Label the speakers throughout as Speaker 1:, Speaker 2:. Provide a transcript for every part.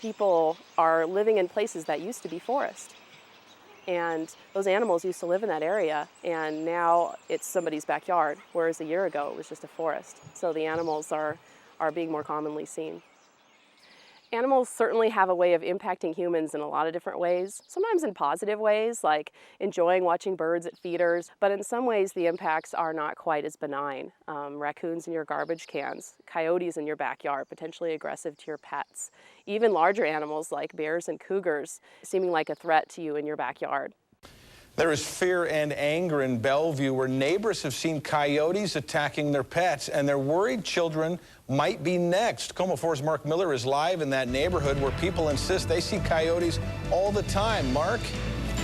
Speaker 1: people are living in places that used to be forest. And those animals used to live in that area, and now it's somebody's backyard, whereas a year ago it was just a forest. So the animals are being more commonly seen. Animals certainly have a way of impacting humans in a lot of different ways, sometimes in positive ways, like enjoying watching birds at feeders, but in some ways the impacts are not quite as benign. Raccoons in your garbage cans, coyotes in your backyard, potentially aggressive to your pets, even larger animals like bears and cougars seeming like a threat to you in your backyard.
Speaker 2: There is fear and anger in Bellevue where neighbors have seen coyotes attacking their pets, and they're worried children might be next. KOMO 4's Mark Miller is live in that neighborhood where people insist they see coyotes all the time. Mark?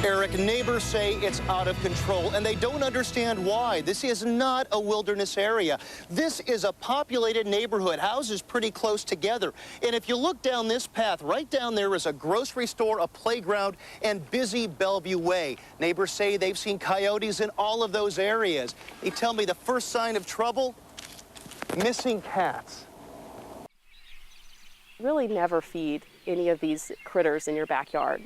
Speaker 3: Eric, neighbors say it's out of control, and they don't understand why. This is not a wilderness area. This is a populated neighborhood, houses pretty close together. And if you look down this path, right down there is a grocery store, a playground, and busy Bellevue Way. Neighbors say they've seen coyotes in all of those areas. They tell me the first sign of trouble, missing cats.
Speaker 1: Really never feed any of these critters in your backyard.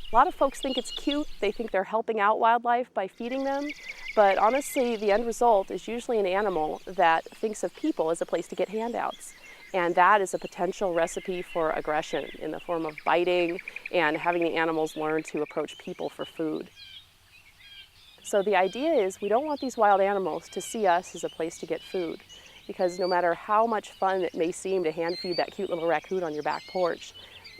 Speaker 1: A lot of folks think it's cute. They think they're helping out wildlife by feeding them, but honestly, the end result is usually an animal that thinks of people as a place to get handouts. And that is a potential recipe for aggression in the form of biting and having the animals learn to approach people for food. So the idea is we don't want these wild animals to see us as a place to get food, because no matter how much fun it may seem to hand feed that cute little raccoon on your back porch,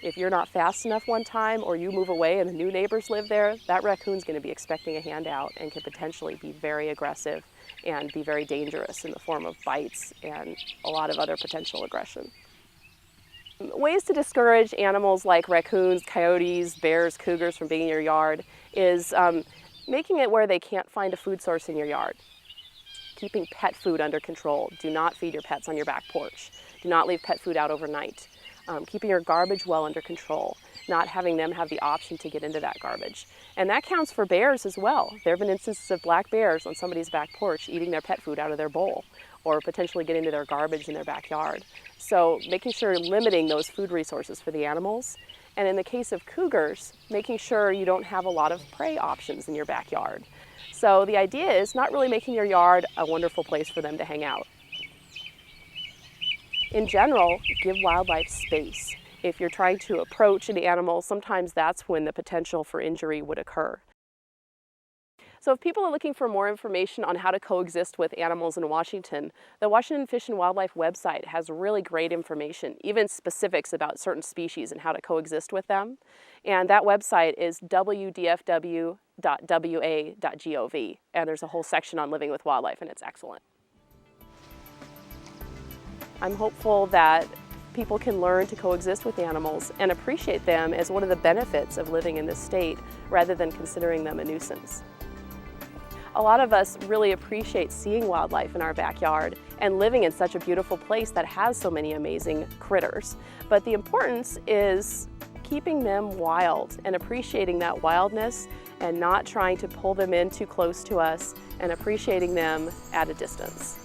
Speaker 1: if you're not fast enough one time or you move away and the new neighbors live there, that raccoon's going to be expecting a handout and could potentially be very aggressive and be very dangerous in the form of bites and a lot of other potential aggression. Ways to discourage animals like raccoons, coyotes, bears, cougars from being in your yard is making it where they can't find a food source in your yard. Keeping pet food under control. Do not feed your pets on your back porch. Do not leave pet food out overnight. Keeping your garbage well under control, not having them have the option to get into that garbage. And that counts for bears as well. There have been instances of black bears on somebody's back porch eating their pet food out of their bowl or potentially getting into their garbage in their backyard. So making sure you're limiting those food resources for the animals. And in the case of cougars, making sure you don't have a lot of prey options in your backyard. So the idea is not really making your yard a wonderful place for them to hang out. In general, give wildlife space. If you're trying to approach an animal, sometimes that's when the potential for injury would occur. So if people are looking for more information on how to coexist with animals in Washington, the Washington Fish and Wildlife website has really great information, even specifics about certain species and how to coexist with them. And that website is wdfw.wa.gov, and there's a whole section on living with wildlife, and it's excellent. I'm hopeful that people can learn to coexist with animals and appreciate them as one of the benefits of living in this state rather than considering them a nuisance. A lot of us really appreciate seeing wildlife in our backyard and living in such a beautiful place that has so many amazing critters. But the importance is keeping them wild and appreciating that wildness and not trying to pull them in too close to us and appreciating them at a distance.